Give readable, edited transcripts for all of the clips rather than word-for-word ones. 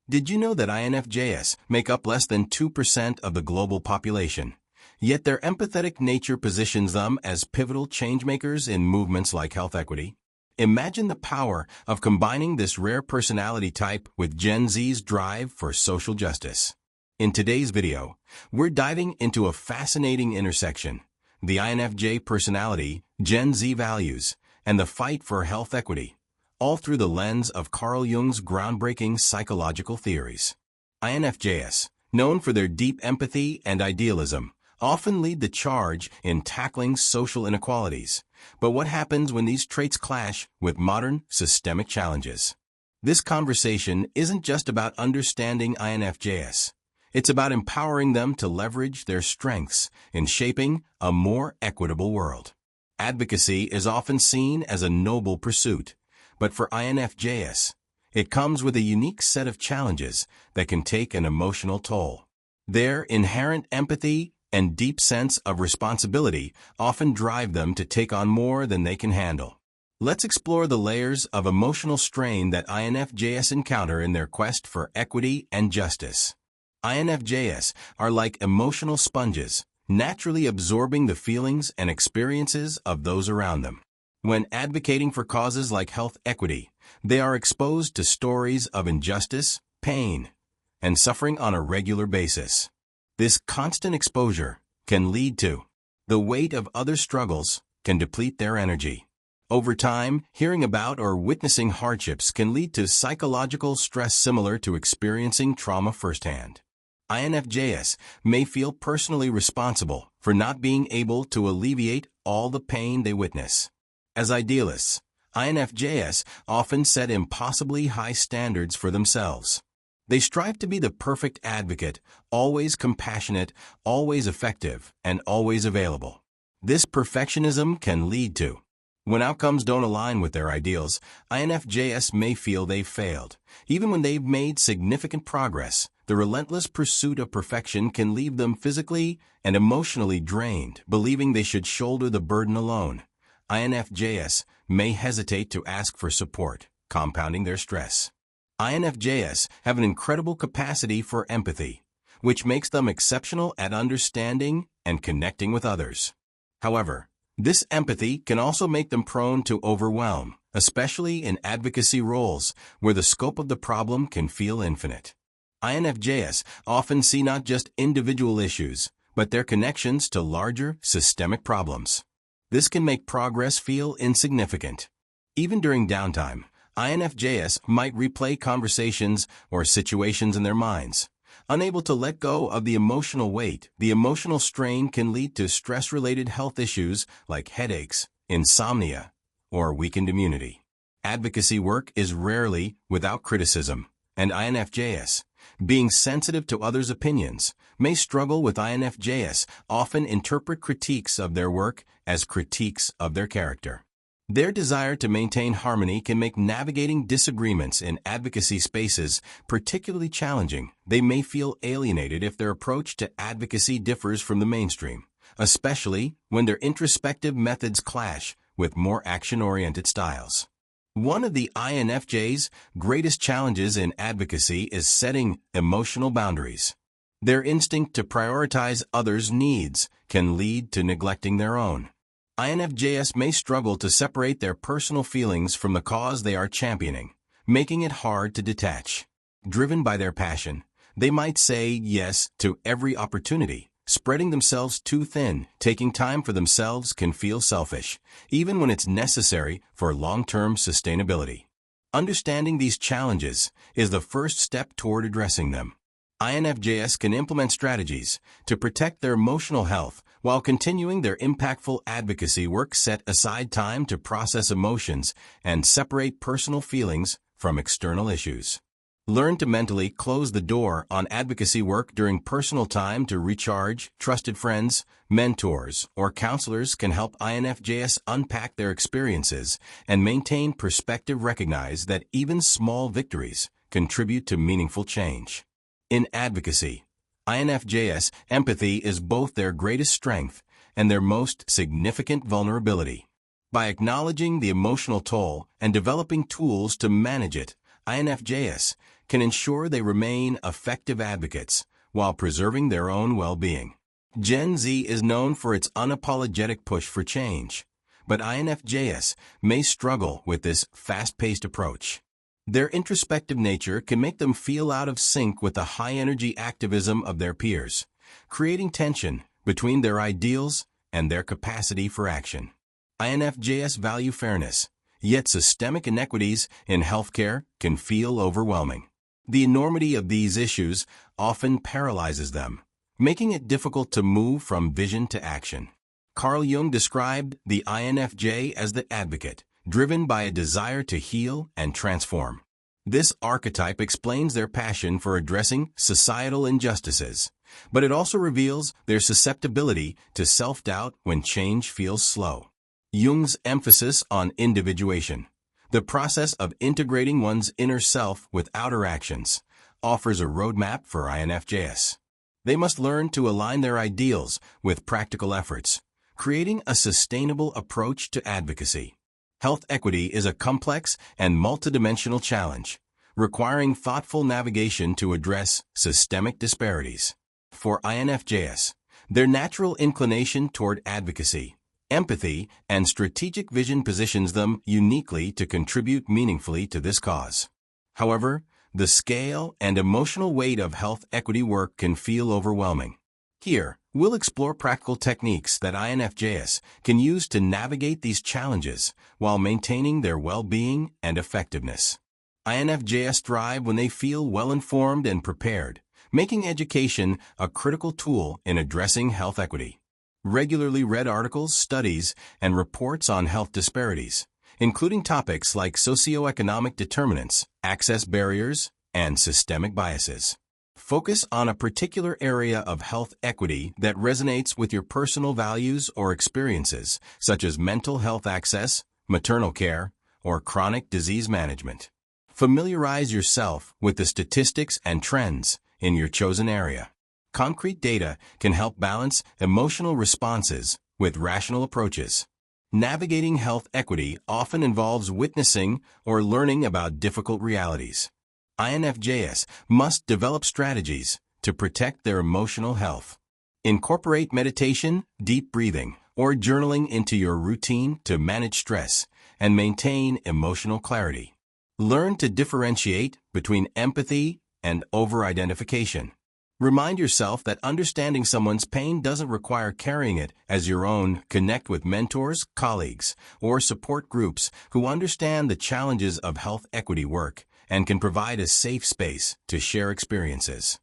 Did you know that INFJs make up less than 2% of the global population? Yet their empathetic nature positions them as pivotal changemakers in movements like health equity. Imagine the power of combining this rare personality type with Gen Z's drive for social justice. In today's video, we're diving into a fascinating intersection: the INFJ personality, Gen Z values, and the fight for health equity, all through the lens of Carl Jung's groundbreaking psychological theories. INFJs, known for their deep empathy and idealism, often lead the charge in tackling social inequalities. But what happens when these traits clash with modern systemic challenges? This conversation isn't just about understanding INFJs. It's about empowering them to leverage their strengths in shaping a more equitable world. Advocacy is often seen as a noble pursuit, but for INFJs, it comes with a unique set of challenges that can take an emotional toll. Their inherent empathy and deep sense of responsibility often drive them to take on more than they can handle. Let's explore the layers of emotional strain that INFJs encounter in their quest for equity and justice. INFJs are like emotional sponges, naturally absorbing the feelings and experiences of those around them. When advocating for causes like health equity, they are exposed to stories of injustice, pain, and suffering on a regular basis. This constant exposure can lead to the weight of other struggles can deplete their energy. Over time, hearing about or witnessing hardships can lead to psychological stress similar to experiencing trauma firsthand. INFJs may feel personally responsible for not being able to alleviate all the pain they witness. As idealists, INFJs often set impossibly high standards for themselves. They strive to be the perfect advocate, always compassionate, always effective, and always available. This perfectionism can lead to, when outcomes don't align with their ideals, INFJs may feel they've failed. Even when they've made significant progress, the relentless pursuit of perfection can leave them physically and emotionally drained, believing they should shoulder the burden alone. INFJs may hesitate to ask for support, compounding their stress. INFJs have an incredible capacity for empathy, which makes them exceptional at understanding and connecting with others. However, this empathy can also make them prone to overwhelm, especially in advocacy roles where the scope of the problem can feel infinite. INFJs often see not just individual issues, but their connections to larger, systemic problems. This can make progress feel insignificant. Even during downtime, INFJs might replay conversations or situations in their minds. Unable to let go of the emotional weight, the emotional strain can lead to stress-related health issues like headaches, insomnia, or weakened immunity. Advocacy work is rarely without criticism, and INFJs, being sensitive to others' opinions, may struggle with. INFJs often interpret critiques of their work as critiques of their character. Their desire to maintain harmony can make navigating disagreements in advocacy spaces particularly challenging. They may feel alienated if their approach to advocacy differs from the mainstream, especially when their introspective methods clash with more action-oriented styles. One of the INFJ's greatest challenges in advocacy is setting emotional boundaries. Their instinct to prioritize others' needs can lead to neglecting their own. INFJs may struggle to separate their personal feelings from the cause they are championing, making it hard to detach. Driven by their passion, they might say yes to every opportunity, spreading themselves too thin. Taking time for themselves can feel selfish, even when it's necessary for long-term sustainability. Understanding these challenges is the first step toward addressing them. INFJs can implement strategies to protect their emotional health while continuing their impactful advocacy work. Set aside time to process emotions and separate personal feelings from external issues. Learn to mentally close the door on advocacy work during personal time to recharge. Trusted friends, mentors, or counselors can help INFJs unpack their experiences and maintain perspective. Recognize that even small victories contribute to meaningful change. In advocacy, INFJs' empathy is both their greatest strength and their most significant vulnerability. By acknowledging the emotional toll and developing tools to manage it, INFJs can ensure they remain effective advocates while preserving their own well-being. Gen Z is known for its unapologetic push for change, but INFJs may struggle with this fast-paced approach. Their introspective nature can make them feel out of sync with the high-energy activism of their peers, creating tension between their ideals and their capacity for action. INFJs value fairness, yet systemic inequities in healthcare can feel overwhelming. The enormity of these issues often paralyzes them, making it difficult to move from vision to action. Carl Jung described the INFJ as the advocate, driven by a desire to heal and transform. This archetype explains their passion for addressing societal injustices, but it also reveals their susceptibility to self-doubt when change feels slow. Jung's emphasis on individuation, the process of integrating one's inner self with outer actions, offers a roadmap for INFJs. They must learn to align their ideals with practical efforts, creating a sustainable approach to advocacy. Health equity is a complex and multidimensional challenge, requiring thoughtful navigation to address systemic disparities. For INFJs, their natural inclination toward advocacy, empathy, and strategic vision positions them uniquely to contribute meaningfully to this cause. However, the scale and emotional weight of health equity work can feel overwhelming. Here, we'll explore practical techniques that INFJs can use to navigate these challenges while maintaining their well-being and effectiveness. INFJs thrive when they feel well-informed and prepared, making education a critical tool in addressing health equity. Regularly read articles, studies, and reports on health disparities, including topics like socioeconomic determinants, access barriers, and systemic biases. Focus on a particular area of health equity that resonates with your personal values or experiences, such as mental health access, maternal care, or chronic disease management. Familiarize yourself with the statistics and trends in your chosen area. Concrete data can help balance emotional responses with rational approaches. Navigating health equity often involves witnessing or learning about difficult realities. INFJs must develop strategies to protect their emotional health. Incorporate meditation, deep breathing, or journaling into your routine to manage stress and maintain emotional clarity. Learn to differentiate between empathy and over-identification. Remind yourself that understanding someone's pain doesn't require carrying it as your own. Connect with mentors, colleagues, or support groups who understand the challenges of health equity work and can provide a safe space to share experiences.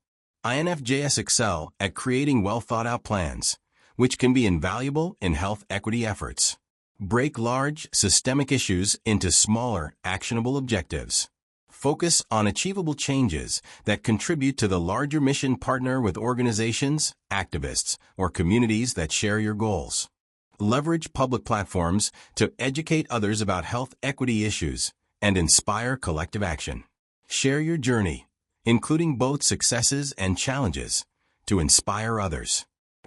INFJs excel at creating well-thought-out plans, which can be invaluable in health equity efforts. Break large, systemic issues into smaller, actionable objectives. Focus on achievable changes that contribute to the larger mission. Partner with organizations, activists, or communities that share your goals. Leverage public platforms to educate others about health equity issues and inspire collective action. Share your journey, including both successes and challenges, to inspire others.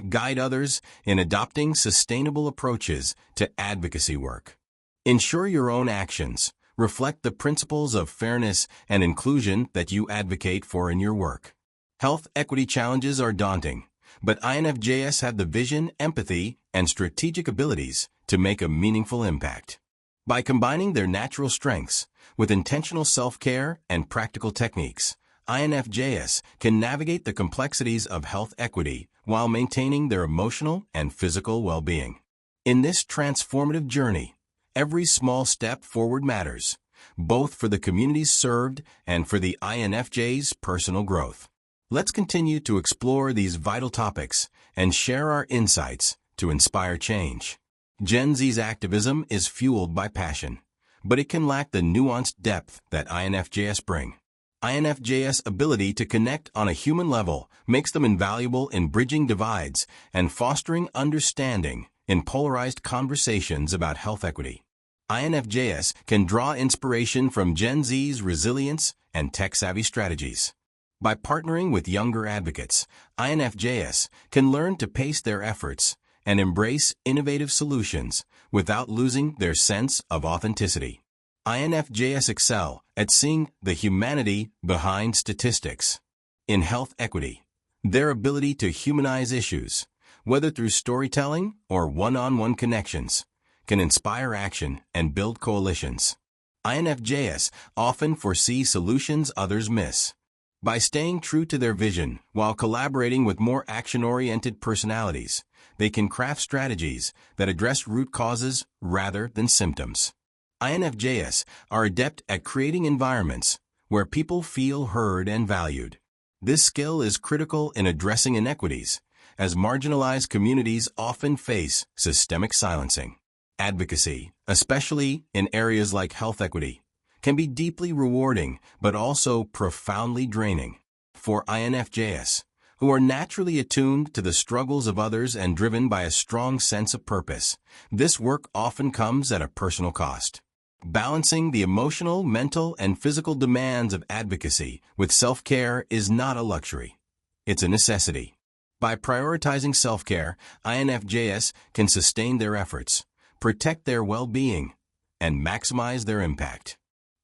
Guide others in adopting sustainable approaches to advocacy work. Ensure your own actions reflect the principles of fairness and inclusion that you advocate for in your work. Health equity challenges are daunting, but INFJs have the vision, empathy, and strategic abilities to make a meaningful impact. By combining their natural strengths with intentional self-care and practical techniques, INFJs can navigate the complexities of health equity while maintaining their emotional and physical well-being. In this transformative journey, every small step forward matters, both for the communities served and for the INFJ's personal growth. Let's continue to explore these vital topics and share our insights to inspire change. Gen Z's activism is fueled by passion, but it can lack the nuanced depth that INFJs bring. INFJs' ability to connect on a human level makes them invaluable in bridging divides and fostering understanding in polarized conversations about health equity. INFJs can draw inspiration from Gen Z's resilience and tech-savvy strategies. By partnering with younger advocates, INFJs can learn to pace their efforts and embrace innovative solutions without losing their sense of authenticity. INFJs excel at seeing the humanity behind statistics. In health equity, their ability to humanize issues, whether through storytelling or one-on-one connections, can inspire action and build coalitions. INFJs often foresee solutions others miss. By staying true to their vision while collaborating with more action-oriented personalities, they can craft strategies that address root causes rather than symptoms. INFJs are adept at creating environments where people feel heard and valued. This skill is critical in addressing inequities, as marginalized communities often face systemic silencing. Advocacy, especially in areas like health equity, can be deeply rewarding but also profoundly draining. For INFJs, who are naturally attuned to the struggles of others and driven by a strong sense of purpose, this work often comes at a personal cost. Balancing the emotional, mental, and physical demands of advocacy with self-care is not a luxury. It's a necessity. By prioritizing self-care, INFJs can sustain their efforts, protect their well-being, and maximize their impact.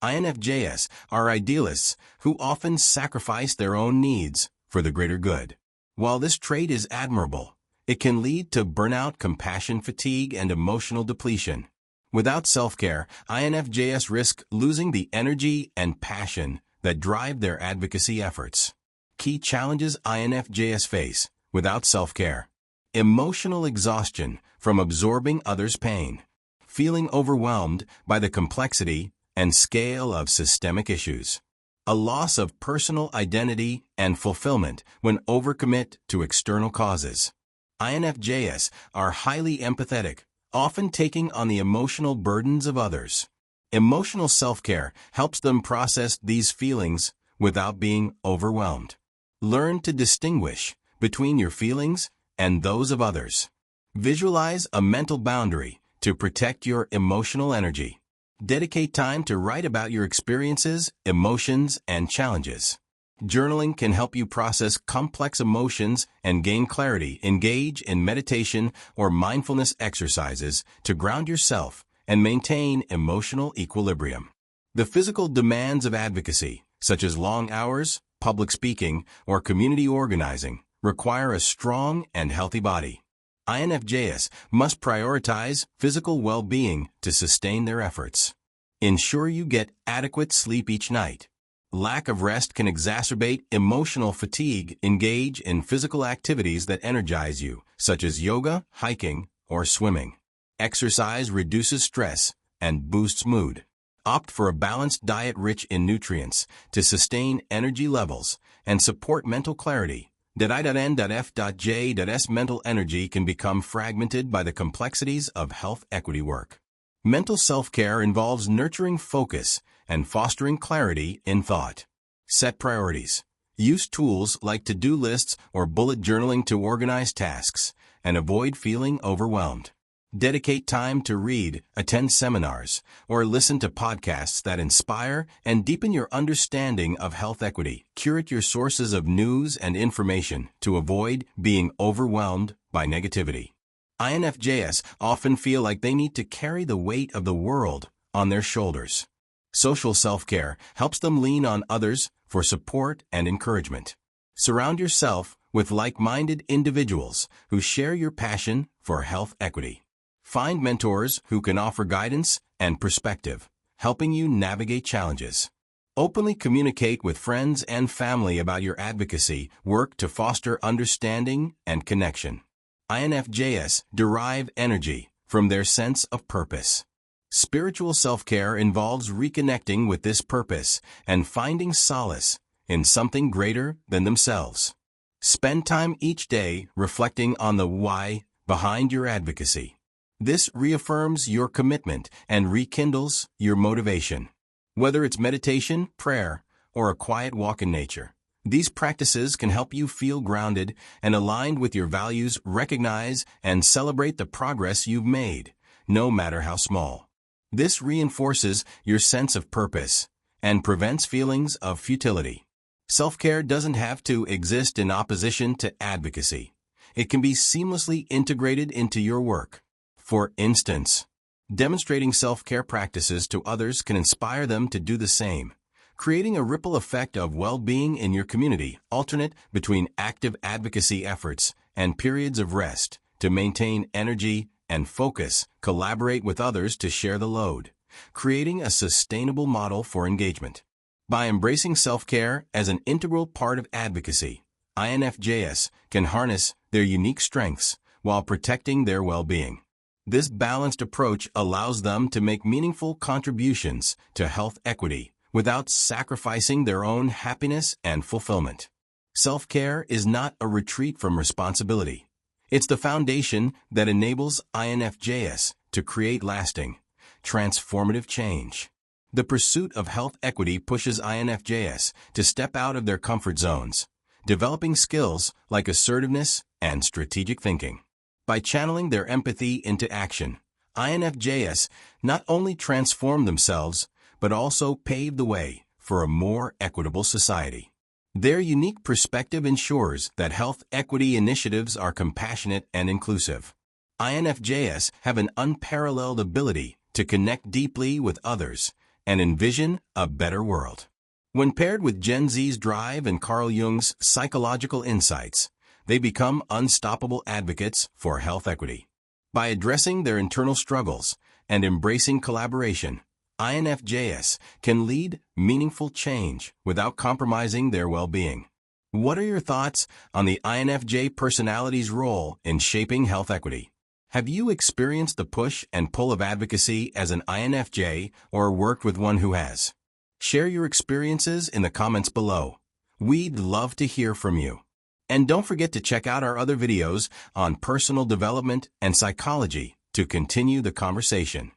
INFJs are idealists who often sacrifice their own needs for the greater good. While this trait is admirable, it can lead to burnout, compassion fatigue, and emotional depletion. Without self-care, INFJs risk losing the energy and passion that drive their advocacy efforts. Key challenges INFJs face without self-care: emotional exhaustion from absorbing others' pain, feeling overwhelmed by the complexity and scale of systemic issues, a loss of personal identity and fulfillment when overcommit to external causes. INFJs are highly empathetic, often taking on the emotional burdens of others. Emotional self-care helps them process these feelings without being overwhelmed. Learn to distinguish between your feelings and those of others. Visualize a mental boundary to protect your emotional energy. Dedicate time to write about your experiences, emotions, and challenges. Journaling can help you process complex emotions and gain clarity. Engage in meditation or mindfulness exercises to ground yourself and maintain emotional equilibrium. The physical demands of advocacy, such as long hours, public speaking, or community organizing, require a strong and healthy body. INFJs must prioritize physical well-being to sustain their efforts. Ensure you get adequate sleep each night. Lack of rest can exacerbate emotional fatigue. Engage in physical activities that energize you, such as yoga, hiking, or swimming. Exercise reduces stress and boosts mood. Opt for a balanced diet rich in nutrients to sustain energy levels and support mental clarity. I.N.F.J.S. Mental energy can become fragmented by the complexities of health equity work. Mental self-care involves nurturing focus and fostering clarity in thought. Set priorities. Use tools like to-do lists or bullet journaling to organize tasks and avoid feeling overwhelmed. Dedicate time to read, attend seminars, or listen to podcasts that inspire and deepen your understanding of health equity. Curate your sources of news and information to avoid being overwhelmed by negativity. INFJs often feel like they need to carry the weight of the world on their shoulders. Social self-care helps them lean on others for support and encouragement. Surround yourself with like-minded individuals who share your passion for health equity. Find mentors who can offer guidance and perspective, helping you navigate challenges. Openly communicate with friends and family about your advocacy work to foster understanding and connection. INFJs derive energy from their sense of purpose. Spiritual self-care involves reconnecting with this purpose and finding solace in something greater than themselves. Spend time each day reflecting on the why behind your advocacy. This reaffirms your commitment and rekindles your motivation. Whether it's meditation, prayer, or a quiet walk in nature, these practices can help you feel grounded and aligned with your values. Recognize and celebrate the progress you've made, no matter how small. This reinforces your sense of purpose and prevents feelings of futility. Self-care doesn't have to exist in opposition to advocacy. It can be seamlessly integrated into your work. For instance, Demonstrating self-care practices to others can inspire them to do the same, creating a ripple effect of well-being in your community. Alternate between active advocacy efforts and periods of rest to maintain energy and focus. Collaborate with others to share the load, creating a sustainable model for engagement. By embracing self-care as an integral part of advocacy, INFJs can harness their unique strengths while protecting their well-being. This balanced approach allows them to make meaningful contributions to health equity without sacrificing their own happiness and fulfillment. Self-care is not a retreat from responsibility. It's the foundation that enables INFJs to create lasting, transformative change. The pursuit of health equity pushes INFJs to step out of their comfort zones, developing skills like assertiveness and strategic thinking. By channeling their empathy into action, INFJs not only transform themselves, but also pave the way for a more equitable society. Their unique perspective ensures that health equity initiatives are compassionate and inclusive. INFJs have an unparalleled ability to connect deeply with others and envision a better world. When paired with Gen Z's drive and Carl Jung's psychological insights, they become unstoppable advocates for health equity. By addressing their internal struggles and embracing collaboration, INFJs can lead meaningful change without compromising their well-being. What are your thoughts on the INFJ personality's role in shaping health equity? Have you experienced the push and pull of advocacy as an INFJ or worked with one who has? Share your experiences in the comments below. We'd love to hear from you. And don't forget to check out our other videos on personal development and psychology to continue the conversation.